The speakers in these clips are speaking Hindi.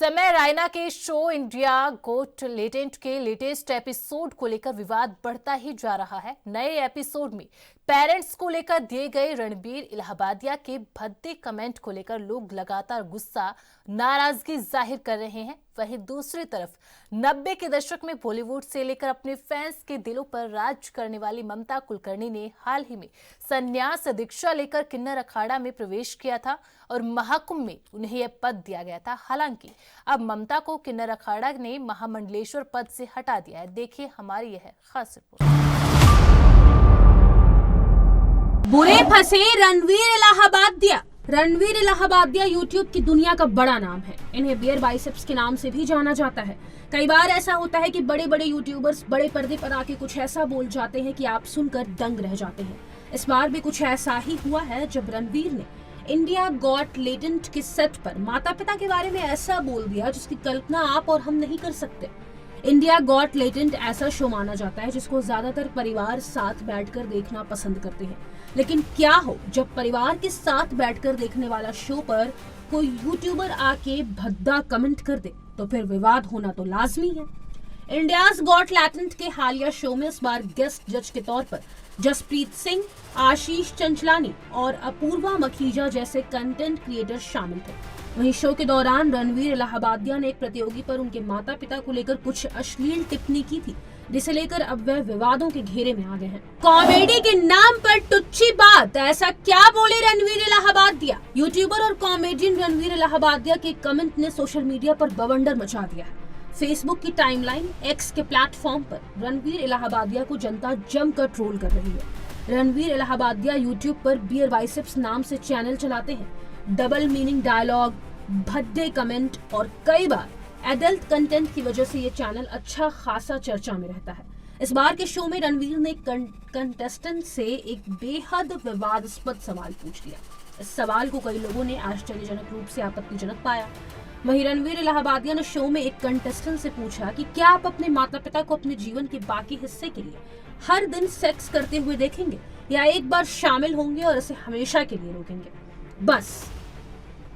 समय रैना के शो इंडिया गोट लेटेंट के लेटेस्ट एपिसोड को लेकर विवाद बढ़ता ही जा रहा है। नए एपिसोड में पेरेंट्स को लेकर दिए गए रणबीर इलाहाबादिया के भद्दे कमेंट को लेकर लोग लगातार गुस्सा नाराजगी जाहिर कर रहे हैं। वहीं दूसरी तरफ 90 के दशक में बॉलीवुड से लेकर अपने फैंस के दिलों पर राज करने वाली ममता कुलकर्णी ने हाल ही में संन्यास दीक्षा लेकर किन्नर अखाड़ा में प्रवेश किया था और महाकुंभ में उन्हें यह पद दिया गया था। हालांकि अब ममता को किन्नर अखाड़ा ने महामंडलेश्वर पद से हटा दिया है। देखिए हमारी यह खास रिपोर्ट। बुरे फंसे रणवीर इलाहाबादिया यूट्यूब की दुनिया का बड़ा नाम है। इन्हें बियर बाइसेप्स के नाम से भी जाना जाता है। कई बार ऐसा होता है कि बड़े बड़े यूट्यूबर्स बड़े पर्दे पर आके कुछ ऐसा बोल जाते हैं कि आप सुनकर दंग रह जाते हैं। इस बार भी कुछ ऐसा ही हुआ है जब रणवीर ने इंडिया गॉट लेटेंट के सेट पर माता पिता के बारे में ऐसा बोल दिया जिसकी कल्पना आप और हम नहीं कर सकते। इंडिया गॉट लेटेंट ऐसा शो माना जाता है जिसको ज्यादातर परिवार साथ बैठकर देखना पसंद करते हैं। लेकिन क्या हो जब परिवार के साथ बैठकर देखने वाला शो पर कोई यूट्यूबर आके भद्दा कमेंट कर दे तो फिर विवाद होना तो लाजमी है। इंडियाज गॉट लेटेंट के हालिया शो में इस बार गेस्ट जज के तौर पर जसप्रीत सिंह, आशीष चंचलानी और अपूर्वा मखीजा जैसे कंटेंट क्रिएटर शामिल थे। वहीं शो के दौरान रणवीर इलाहाबादिया ने एक प्रतियोगी पर उनके माता पिता को लेकर कुछ अश्लील टिप्पणी की थी, जिसे लेकर अब वह विवादों के घेरे में आ गए हैं। कॉमेडी के नाम पर टुच्ची बात, ऐसा क्या बोले रणवीर इलाहाबादिया? यूट्यूबर और कॉमेडियन रणवीर इलाहाबादिया के कमेंट ने सोशल मीडिया पर बवंडर मचा दिया है। फेसबुक की टाइमलाइन, एक्स के प्लेटफॉर्म पर रणवीर इलाहाबादिया को जनता जमकर ट्रोल कर रही है। रणवीर इलाहाबादिया यूट्यूब पर बियर बाइसेप्स नाम से चैनल चलाते हैं। डबल मीनिंग डायलॉग, भद्दे कमेंट और कई बार एडल्ट कंटेंट की वजह से ये चैनल अच्छा खासा चर्चा में रहता है। इस बार के शो में रणवीर ने कंटेस्टेंट से एक बेहद विवादास्पद सवाल पूछ लिया। इस सवाल को कई लोगों ने आश्चर्यजनक रूप से आपत्तिजनक पाया। वहीं रणवीर इलाहाबादिया ने शो में एक कंटेस्टेंट से पूछा कि क्या आप अपने माता पिता को अपने जीवन के बाकी हिस्से के लिए हर दिन सेक्स करते हुए देखेंगे या एक बार शामिल होंगे और इसे हमेशा के लिए रोकेंगे? बस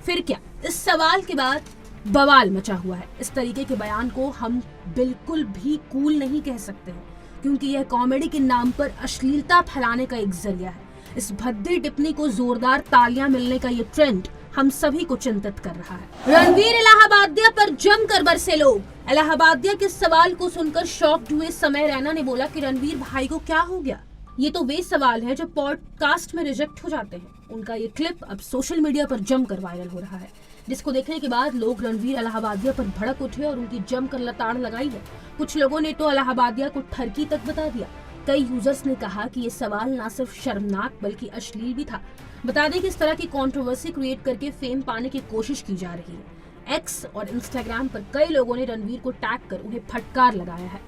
फिर क्या? इस सवाल के बाद बवाल मचा हुआ है। इस तरीके के बयान को हम बिल्कुल भी कूल नहीं कह सकते हैं, क्योंकि यह कॉमेडी के नाम पर अश्लीलता फैलाने का एक जरिया है। इस भद्दी टिप्पणी को जोरदार तालियां मिलने का ये ट्रेंड हम सभी को चिंतित कर रहा है। रणवीर इलाहाबादिया पर जमकर बरसे लोग। इलाहाबादिया के सवाल को सुनकर शॉक्ड हुए समय रैना ने बोला कि रणवीर भाई को क्या हो गया? ये तो वे सवाल है जो पॉडकास्ट में रिजेक्ट हो जाते हैं। उनका ये क्लिप अब सोशल मीडिया पर जमकर वायरल हो रहा है, जिसको देखने के बाद लोग रणवीर इलाहाबादिया पर भड़क उठे और उनकी जमकर लताड़ लगाई है। कुछ लोगों ने तो इलाहाबादिया को ठरकी तक बता दिया। कई यूजर्स ने कहा कि ये सवाल न सिर्फ शर्मनाक बल्कि अश्लील भी था। बता दें कि इस तरह की कंट्रोवर्सी क्रिएट करके फेम पाने की कोशिश की जा रही है। एक्स और इंस्टाग्राम पर कई लोगों ने रणवीर को टैग कर उन्हें फटकार लगाया है।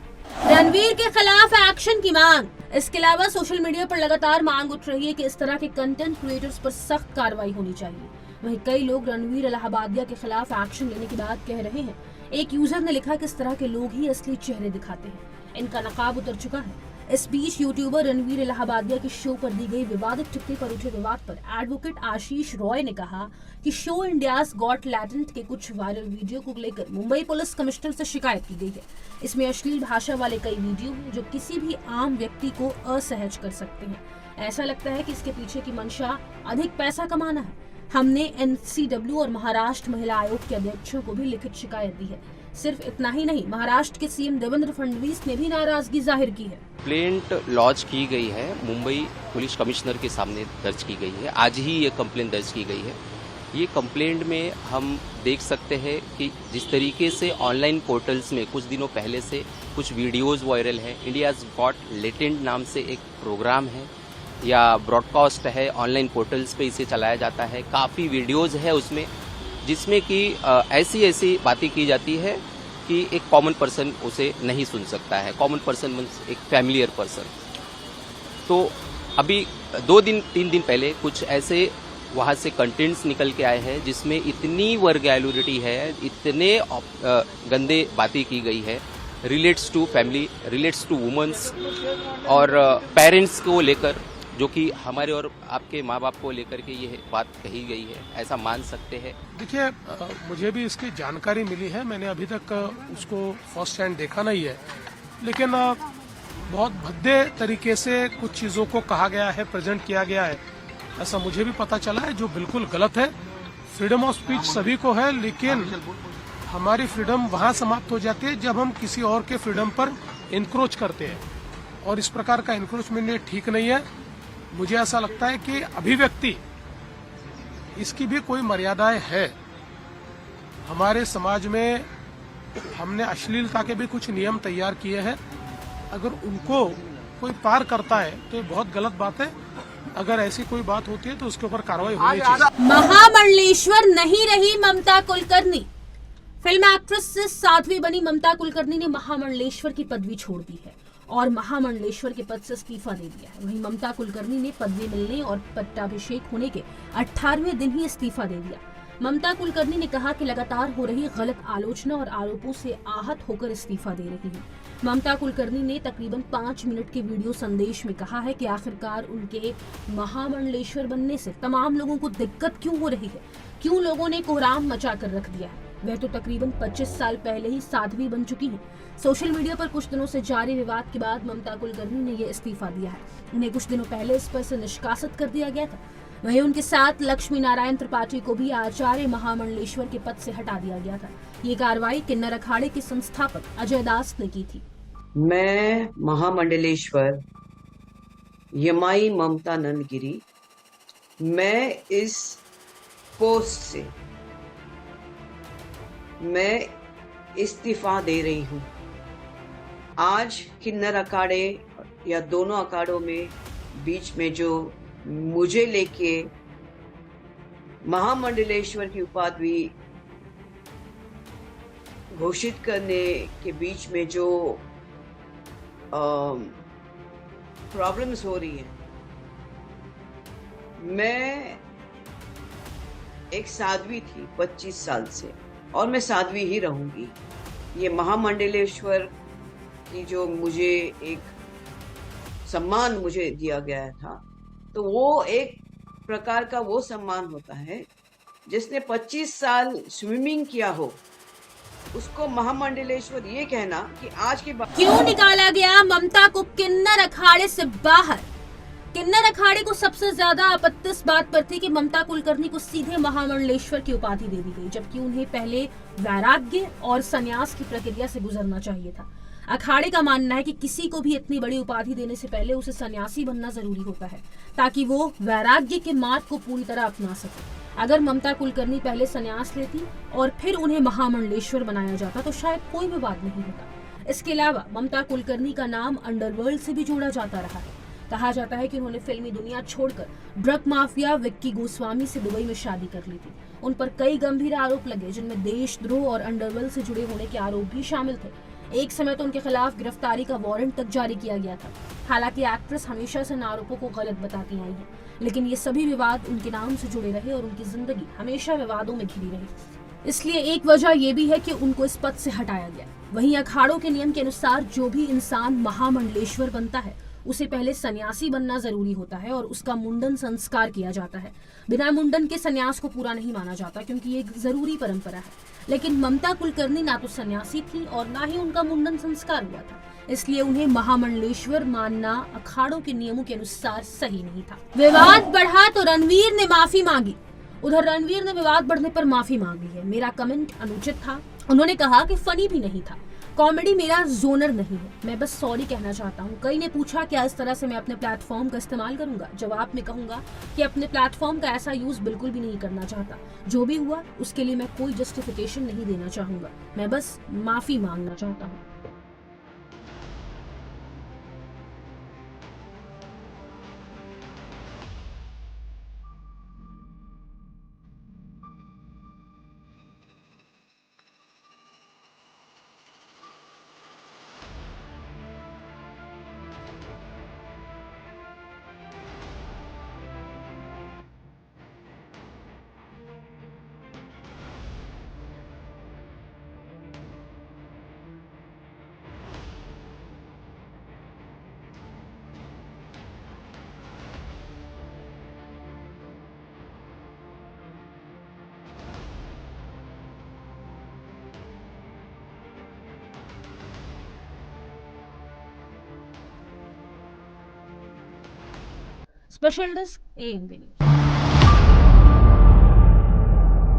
रणवीर के खिलाफ एक्शन की मांग। इसके अलावा सोशल मीडिया पर लगातार मांग उठ रही है कि इस तरह के कंटेंट क्रिएटर्स पर सख्त कार्रवाई होनी चाहिए। वहीं कई लोग रणवीर इलाहाबादिया के खिलाफ एक्शन लेने की बात कह रहे हैं। एक यूजर ने लिखा कि इस तरह के लोग ही असली चेहरे दिखाते हैं, इनका नकाब उतर चुका है। इस बीच यूट्यूबर रणवीर इलाहाबादिया के शो पर दी गई विवादित टिप्पणी पर उठे विवाद पर एडवोकेट आशीष रॉय ने कहा कि शो इंडियाज गॉट लेटेंट के कुछ वायरल वीडियो को लेकर मुंबई पुलिस कमिश्नर से शिकायत की गई है। इसमें अश्लील भाषा वाले कई वीडियो हैं जो किसी भी आम व्यक्ति को असहज कर सकते हैं। ऐसा लगता है कि इसके पीछे की मंशा अधिक पैसा कमाना है। हमने NCW और महाराष्ट्र महिला आयोग के अध्यक्षों को भी लिखित शिकायत दी है। सिर्फ इतना ही नहीं, महाराष्ट्र के सीएम देवेंद्र फडणवीस ने भी नाराजगी जाहिर की है। कंप्लेंट लॉन्च की गई है, मुंबई पुलिस कमिश्नर के सामने दर्ज की गई है। आज ही ये कंप्लेंट दर्ज की गई है। ये कंप्लेंट में हम देख सकते हैं कि जिस तरीके से ऑनलाइन पोर्टल्स में कुछ दिनों पहले से कुछ वीडियोस वायरल है। इंडियाज गॉट लेटेंट नाम से एक प्रोग्राम है या ब्रॉडकास्ट है, ऑनलाइन पोर्टल्स पे इसे चलाया जाता है। काफ़ी वीडियोस है उसमें जिसमें कि ऐसी बातें की जाती है कि एक कॉमन पर्सन उसे नहीं सुन सकता है। कॉमन पर्सन मीन्स एक फैमिलियर पर्सन। तो अभी 2-3 दिन पहले कुछ ऐसे वहाँ से कंटेंट्स निकल के आए हैं जिसमें इतनी वर्गैलिटी है, इतने गंदे बातें की गई है, relates to family, relates to womens और पेरेंट्स को लेकर जो कि हमारे और आपके माँ बाप को लेकर के ये बात कही गई है, ऐसा मान सकते हैं? देखिए, मुझे भी इसकी जानकारी मिली है, मैंने अभी तक उसको फर्स्ट हैंड देखा नहीं है, लेकिन बहुत भद्दे तरीके से कुछ चीज़ों को कहा गया है, प्रेजेंट किया गया है, ऐसा मुझे भी पता चला है, जो बिल्कुल गलत है। फ्रीडम ऑफ स्पीच सभी को है, लेकिन हमारी फ्रीडम वहाँ समाप्त हो जाती है जब हम किसी और के फ्रीडम पर इंक्रोच करते हैं, और इस प्रकार का इंक्रोचमेंट ये ठीक नहीं है। मुझे ऐसा लगता है कि अभिव्यक्ति इसकी भी कोई मर्यादाएं है। हमारे समाज में हमने अश्लीलता के भी कुछ नियम तैयार किए हैं, अगर उनको कोई पार करता है तो ये बहुत गलत बात है। अगर ऐसी कोई बात होती है तो उसके ऊपर कार्रवाई होनी चाहिए। महामंडलेश्वर नहीं रही ममता कुलकर्णी। फिल्म एक्ट्रेस से साध्वी बनी ममता कुलकर्णी ने महामंडलेश्वर की पदवी छोड़ दी है और महामंडलेश्वर के पद से इस्तीफा दे दिया है। वहीं ममता कुलकर्णी ने पदवी मिलने और पट्टाभिषेक होने के 18वें दिन ही इस्तीफा दे दिया। ममता कुलकर्णी ने कहा कि लगातार हो रही गलत आलोचना और आरोपों से आहत होकर इस्तीफा दे रही है। ममता कुलकर्णी ने तकरीबन 5 मिनट के वीडियो संदेश में कहा है कि आखिरकार उनके महामंडलेश्वर बनने से तमाम लोगों को दिक्कत क्यों हो रही है, क्यों लोगों ने कोहराम मचा कर रख दिया है। वह तो तकरीबन 25 साल पहले ही साध्वी बन चुकी हैं। सोशल मीडिया पर कुछ दिनों से जारी विवाद के बाद ममता कुलकर्णी ने यह इस्तीफा दिया है। उन्हें कुछ दिनों पहले इस पर से निष्कासित कर दिया गया था। वहीं उनके साथ लक्ष्मी नारायण त्रिपाठी को भी आचार्य महामंडलेश्वर के पद से हटा दिया गया था। ये कार्रवाई किन्नर अखाड़े के संस्थापक अजय दास ने की थी। मैं महामंडलेश्वर यमाई ममता नंदगिरी, मैं इस पोस्ट से मैं इस्तीफा दे रही हूं। आज किन्नर अखाड़े या दोनों अखाड़ों में बीच में जो मुझे लेके महामंडलेश्वर की उपाधि घोषित करने के बीच में जो प्रॉब्लम्स हो रही हैं, मैं एक साध्वी थी 25 साल से और मैं साध्वी ही रहूंगी। ये महामंडलेश्वर की जो मुझे एक सम्मान मुझे दिया गया था, तो वो एक प्रकार का वो सम्मान होता है जिसने 25 साल स्विमिंग किया हो, उसको महामंडलेश्वर ये कहना कि आज के बाद क्यों निकाला गया ममता को किन्नर अखाड़े से बाहर। किन्नर अखाड़े को सबसे ज्यादा आपत्ति इस बात पर थी कि ममता कुलकर्णी को सीधे महामंडलेश्वर की उपाधि दे दी गई, जबकि उन्हें पहले वैराग्य और संन्यास की प्रक्रिया से गुजरना चाहिए था। अखाड़े का मानना है कि किसी को भी इतनी बड़ी उपाधि देने से पहले उसे सन्यासी बनना जरूरी होता है, ताकि वो वैराग्य के मार्ग को पूरी तरह अपना सके। अगर ममता कुलकर्णी पहले संन्यास लेती और फिर उन्हें महामंडलेश्वर बनाया जाता तो शायद कोई विवाद नहीं होता। इसके अलावा ममता कुलकर्णी का नाम अंडरवर्ल्ड से भी जोड़ा जाता रहा है। कहा जाता है कि उन्होंने फिल्मी दुनिया छोड़कर ड्रग माफिया विक्की गोस्वामी से दुबई में शादी कर ली थी। उन पर कई गंभीर आरोप लगे, जिनमें देशद्रोह और अंडरवर्ल्ड से जुड़े होने के आरोप भी शामिल थे। एक समय तो उनके खिलाफ गिरफ्तारी का वारंट तक जारी किया गया था। हालांकि एक्ट्रेस हमेशा से इन आरोपों को गलत बताती आई है, लेकिन ये सभी विवाद उनके नाम से जुड़े रहे और उनकी जिंदगी हमेशा विवादों में घिरी रही। इसलिए एक वजह यह भी है कि उनको इस पद से हटाया गया। वहीं अखाड़ों के नियम के अनुसार जो भी इंसान महामंडलेश्वर बनता है उसे पहले सन्यासी बनना जरूरी होता है और उसका मुंडन संस्कार किया जाता है। बिना मुंडन के सन्यास को पूरा नहीं माना जाता, क्योंकि ये एक जरूरी परंपरा है। लेकिन ममता कुलकर्णी ना तो सन्यासी थी और ना ही उनका मुंडन संस्कार हुआ था, इसलिए उन्हें महामंडलेश्वर मानना अखाड़ों के नियमों के अनुसार सही नहीं था। विवाद बढ़ा तो रणवीर ने माफी मांगी। उधर रणवीर ने विवाद बढ़ने पर माफी मांगी है। मेरा कमेंट अनुचित था, उन्होंने कहा कि फनी भी नहीं था, कॉमेडी मेरा जोनर नहीं है, मैं बस सॉरी कहना चाहता हूँ। कई ने पूछा क्या इस तरह से मैं अपने प्लेटफॉर्म का इस्तेमाल करूंगा। जवाब में कहूंगा कि अपने प्लेटफॉर्म का ऐसा यूज बिल्कुल भी नहीं करना चाहता। जो भी हुआ उसके लिए मैं कोई जस्टिफिकेशन नहीं देना चाहूंगा, मैं बस माफी मांगना चाहता हूँ। Special desk AMP news.